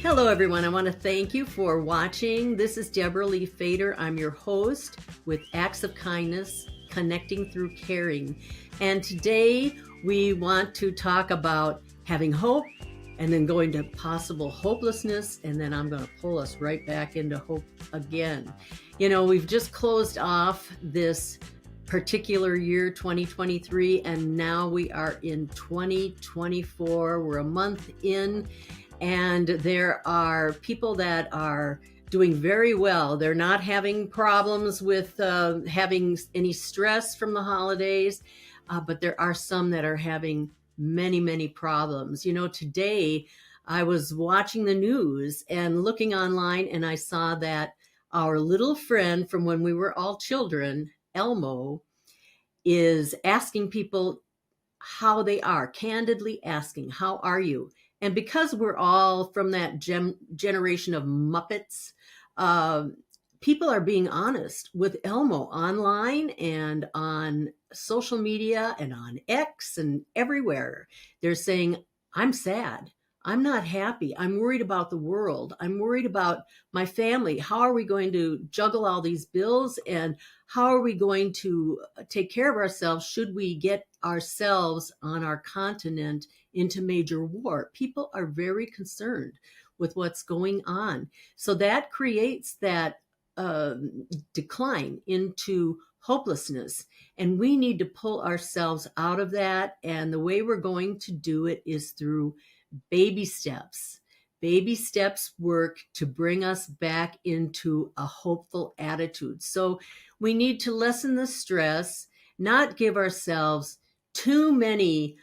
Hello, everyone. I want to thank you for watching. This is Debra Lee Fader. I'm your host with Acts of Kindness, Connecting Through Caring. And today we want to talk about having hope and then going to possible hopelessness. And then I'm going to pull us right back into hope again. You know, we've just closed off this particular year, 2023, and now we are in 2024. We're a month in. And there are people that are doing very well. They're not having problems with having any stress from the holidays, but there are some that are having many, many problems. You know, today I was watching the news and looking online, and I saw that our little friend from when we were all children, Elmo, is asking people how they are, candidly asking, how are you? And because we're all from that generation of Muppets, people are being honest with Elmo online and on social media and on X and everywhere. They're saying, I'm sad. I'm not happy. I'm worried about the world. I'm worried about my family. How are we going to juggle all these bills? And how are we going to take care of ourselves should we get ourselves on our continent into major war? People are very concerned with what's going on. So that creates that decline into hopelessness. And we need to pull ourselves out of that. And the way we're going to do it is through baby steps. Baby steps work to bring us back into a hopeful attitude. So we need to lessen the stress, not give ourselves too many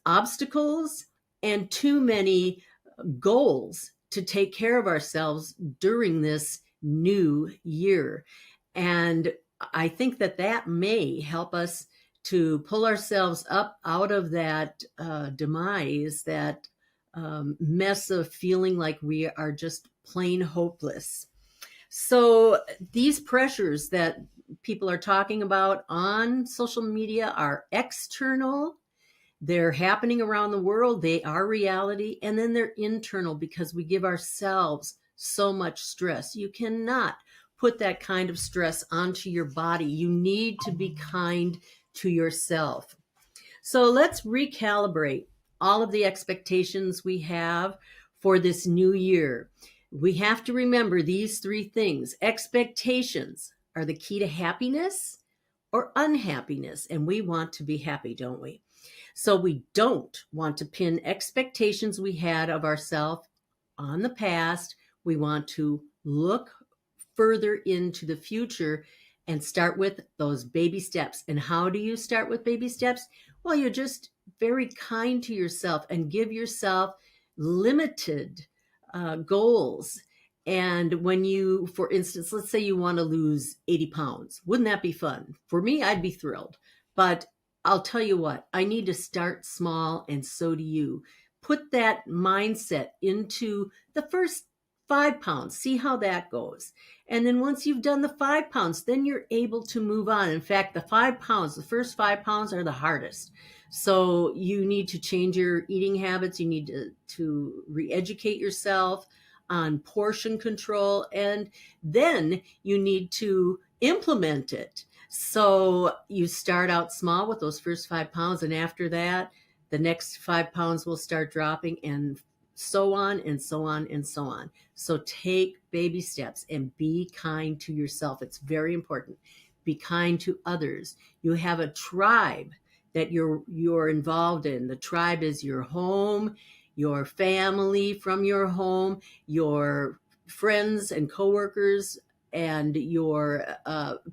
obstacles and too many goals to take care of ourselves during this new year. And I think that may help us to pull ourselves up out of that demise, that mess of feeling like we are just plain hopeless. So these pressures that people are talking about on social media are external. They're happening around the world. They are reality. And then they're internal because we give ourselves so much stress. You cannot put that kind of stress onto your body. You need to be kind to yourself. So let's recalibrate all of the expectations we have for this new year. We have to remember these three things. Expectations are the key to happiness or unhappiness, and we want to be happy, don't we? So we don't want to pin expectations we had of ourselves on the past. We want to look further into the future and start with those baby steps. And how do you start with baby steps? Well, you're just very kind to yourself and give yourself limited goals. And when you, for instance, let's say you want to lose 80 pounds. Wouldn't that be fun? For me, I'd be thrilled. But I'll tell you what, I need to start small, and so do you. Put that mindset into the first 5 pounds, see how that goes. And then once you've done the 5 pounds, then you're able to move on. In fact, the first 5 pounds are the hardest. So you need to change your eating habits. You need to re-educate yourself on portion control. And then you need to implement it. So you start out small with those first 5 pounds. And after that, the next 5 pounds will start dropping, and so on and so on and so on. So take baby steps and be kind to yourself. It's very important. Be kind to others. You have a tribe that you're involved in. The tribe is your home, your family from your home, your friends and coworkers, and your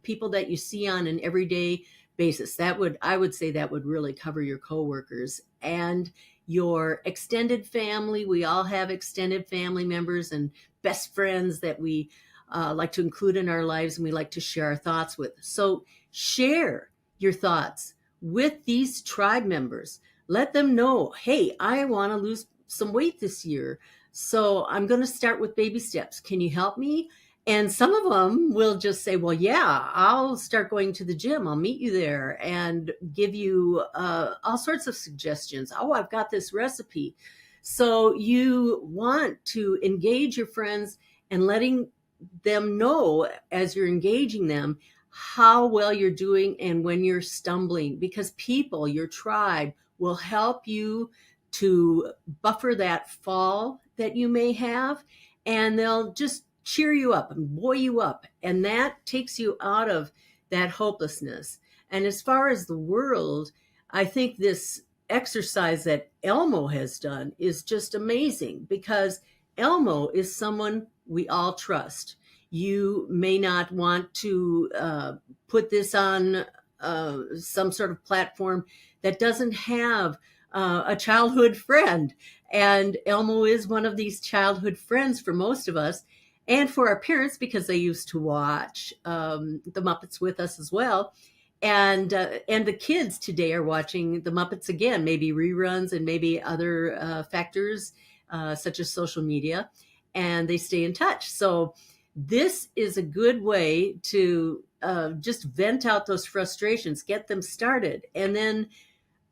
people that you see on an everyday basis. I would say that would really cover your coworkers and your extended family. We all have extended family members and best friends that we like to include in our lives, and we like to share our thoughts with. So share your thoughts with these tribe members. Let them know, hey, I want to lose some weight this year. So I'm going to start with baby steps. Can you help me? And some of them will just say, well, yeah, I'll start going to the gym. I'll meet you there and give you all sorts of suggestions. Oh, I've got this recipe. So you want to engage your friends and letting them know as you're engaging them how well you're doing and when you're stumbling, because people, your tribe, will help you to buffer that fall that you may have, and they'll just cheer you up and buoy you up, and that takes you out of that hopelessness. And as far as the world, I think this exercise that Elmo has done is just amazing, because Elmo is someone we all trust. You may not want to put this on some sort of platform that doesn't have a childhood friend. And Elmo is one of these childhood friends for most of us, and for our parents, because they used to watch the Muppets with us as well. And the kids today are watching the Muppets again, maybe reruns and maybe other factors such as social media, and they stay in touch. So this is a good way to just vent out those frustrations, get them started, and then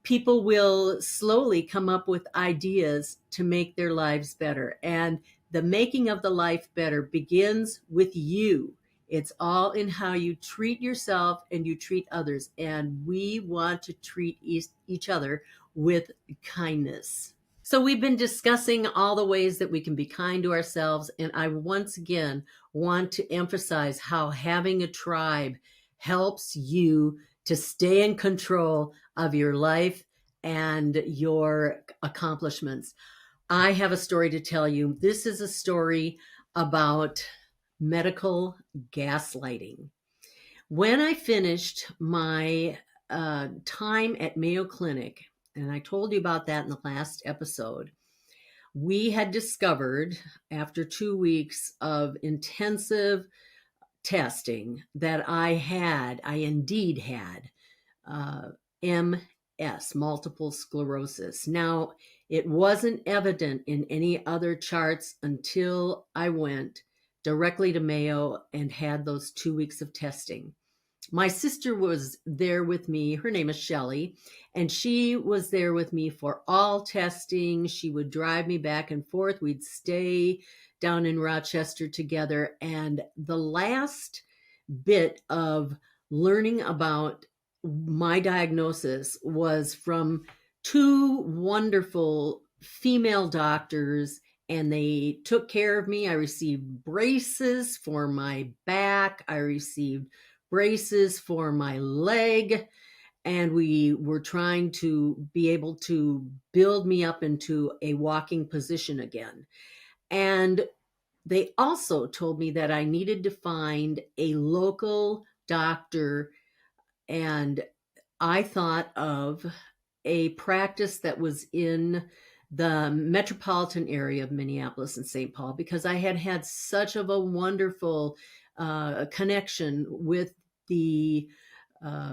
people will slowly come up with ideas to make their lives better. And the making of the life better begins with you. It's all in how you treat yourself and you treat others. And we want to treat each other with kindness. So we've been discussing all the ways that we can be kind to ourselves. And I once again want to emphasize how having a tribe helps you to stay in control of your life and your accomplishments. I have a story to tell you. This is a story about medical gaslighting. When I finished my time at Mayo Clinic, and I told you about that in the last episode, we had discovered after 2 weeks of intensive testing that I indeed had MS, multiple sclerosis. Now, it wasn't evident in any other charts until I went directly to Mayo and had those 2 weeks of testing. My sister was there with me. Her name is Shelly, and she was there with me for all testing. She would drive me back and forth. We'd stay down in Rochester together. And the last bit of learning about my diagnosis was from two wonderful female doctors, and they took care of me. I received braces for my back. I received braces for my leg, and we were trying to be able to build me up into a walking position again. And they also told me that I needed to find a local doctor, and I thought of a practice that was in the metropolitan area of Minneapolis and St. Paul, because I had had such of a wonderful connection with the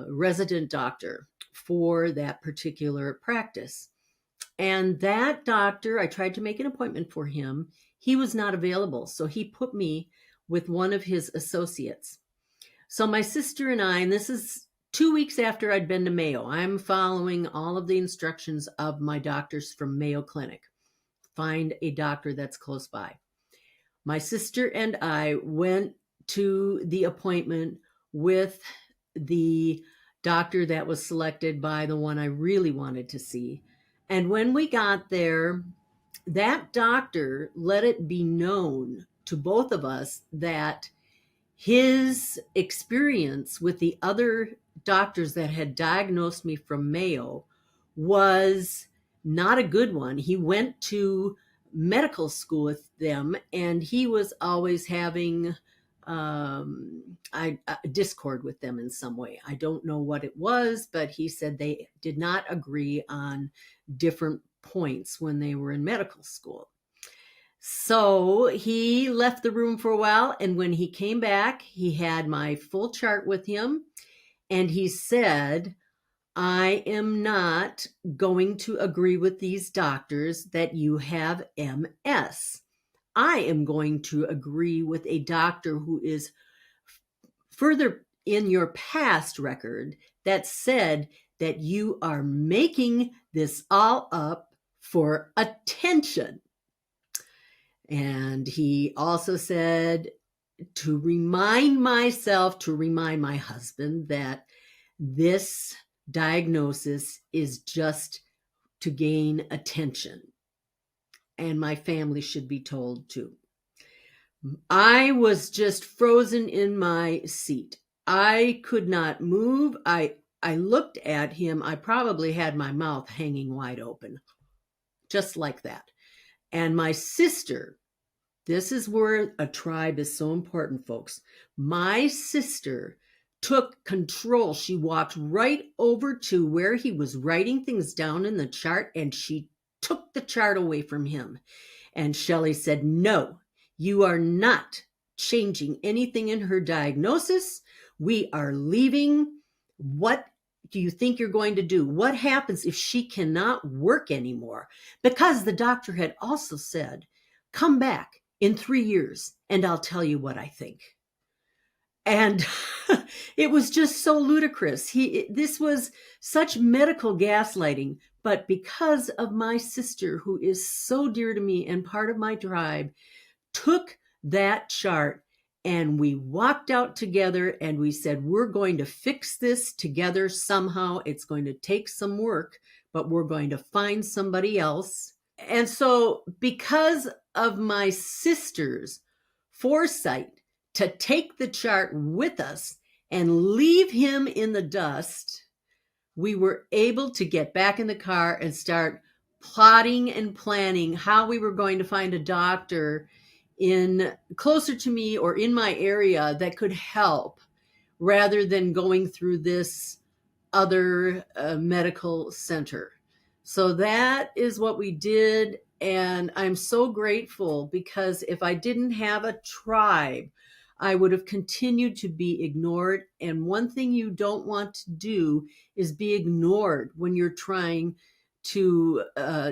resident doctor for that particular practice. And that doctor, I tried to make an appointment for him. He was not available, so he put me with one of his associates. So my sister and I, and this is 2 weeks after I'd been to Mayo, I'm following all of the instructions of my doctors from Mayo Clinic. Find a doctor that's close by. My sister and I went to the appointment with the doctor that was selected by the one I really wanted to see. And when we got there, that doctor let it be known to both of us that his experience with the other doctors that had diagnosed me from Mayo was not a good one. He went to medical school with them, and he was always having discord with them in some way. I don't know what it was, but he said they did not agree on different points when they were in medical school. So he left the room for a while, and when he came back, he had my full chart with him, and he said, I am not going to agree with these doctors that you have MS. I am going to agree with a doctor who is further in your past record that said that you are making this all up for attention. And he also said to remind myself, to remind my husband that this diagnosis is just to gain attention. And my family should be told too. I was just frozen in my seat. I could not move. I looked at him. I probably had my mouth hanging wide open, just like that. And my sister, this is where a tribe is so important, folks. My sister took control. She walked right over to where he was writing things down in the chart, and she took the chart away from him. And Shelly said, no, you are not changing anything in her diagnosis. We are leaving. What do you think you're going to do? What happens if she cannot work anymore? Because the doctor had also said, come back in 3 years and I'll tell you what I think. And it was just so ludicrous. This was such medical gaslighting, but because of my sister, who is so dear to me and part of my tribe, took that chart and we walked out together and we said, we're going to fix this together somehow. It's going to take some work, but we're going to find somebody else. And so because of my sister's foresight to take the chart with us and leave him in the dust, we were able to get back in the car and start plotting and planning how we were going to find a doctor in closer to me or in my area that could help, rather than going through this other medical center. So that is what we did. And I'm so grateful, because if I didn't have a tribe, I would have continued to be ignored. And one thing you don't want to do is be ignored when you're trying to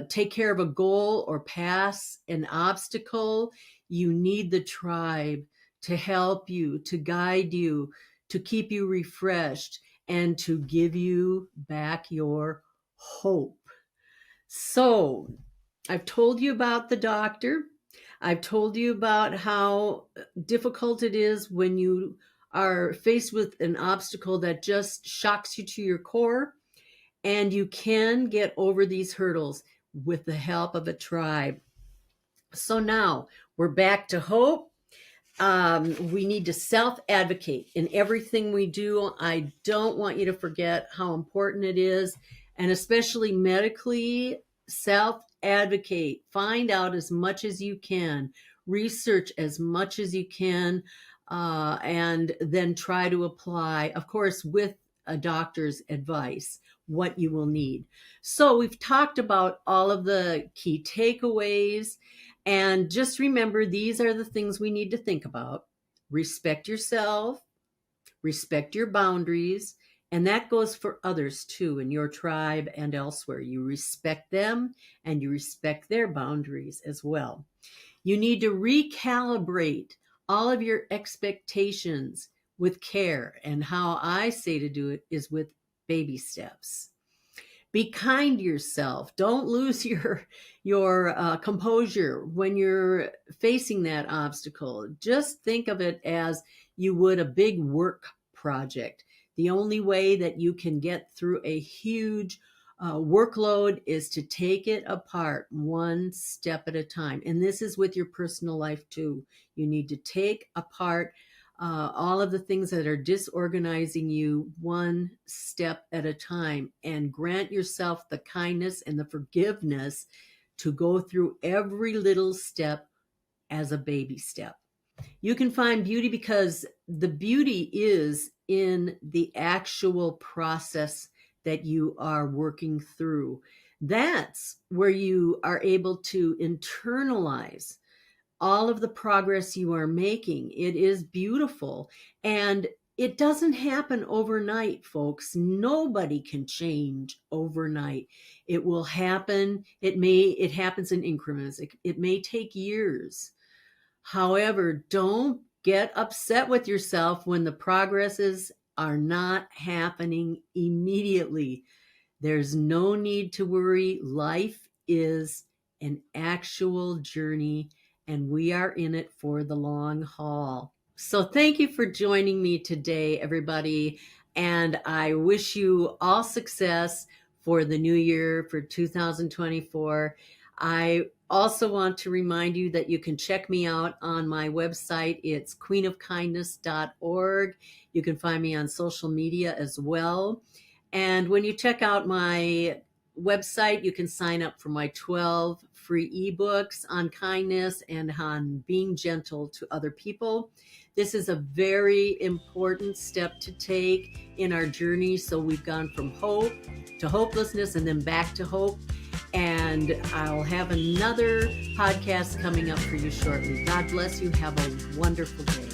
take care of a goal or pass an obstacle. You need the tribe to help you, to guide you, to keep you refreshed, and to give you back your hope. So I've told you about the doctor. I've told you about how difficult it is when you are faced with an obstacle that just shocks you to your core. And you can get over these hurdles with the help of a tribe. So now we're back to hope. We need to self-advocate in everything we do. I don't want you to forget how important it is, and especially medically, self-advocate. Find out as much as you can, research as much as you can, and then try to apply, of course, with a doctor's advice, what you will need. So we've talked about all of the key takeaways. And just remember, these are the things we need to think about. Respect yourself, respect your boundaries, and that goes for others too, in your tribe and elsewhere. You respect them and you respect their boundaries as well. You need to recalibrate all of your expectations with care, and how I say to do it is with baby steps. Be kind to yourself. Don't lose your composure when you're facing that obstacle. Just think of it as you would a big work project. The only way that you can get through a huge workload is to take it apart one step at a time. And this is with your personal life too. You need to take apart all of the things that are disorganizing you one step at a time, and grant yourself the kindness and the forgiveness to go through every little step as a baby step. You can find beauty because the beauty is in the actual process that you are working through. That's where you are able to internalize all of the progress you are making. It is beautiful. And it doesn't happen overnight, folks. Nobody can change overnight. It will happen. It happens in increments. It may take years. However, don't get upset with yourself when the progresses are not happening immediately. There's no need to worry. Life is an actual journey, and we are in it for the long haul. So thank you for joining me today, everybody. And I wish you all success for the new year, for 2024. I also want to remind you that you can check me out on my website. It's queenofkindness.org. You can find me on social media as well. And when you check out my website, you can sign up for my 12 free ebooks on kindness and on being gentle to other people. This is a very important step to take in our journey. So we've gone from hope to hopelessness and then back to hope. And I'll have another podcast coming up for you shortly. God bless you. Have a wonderful day.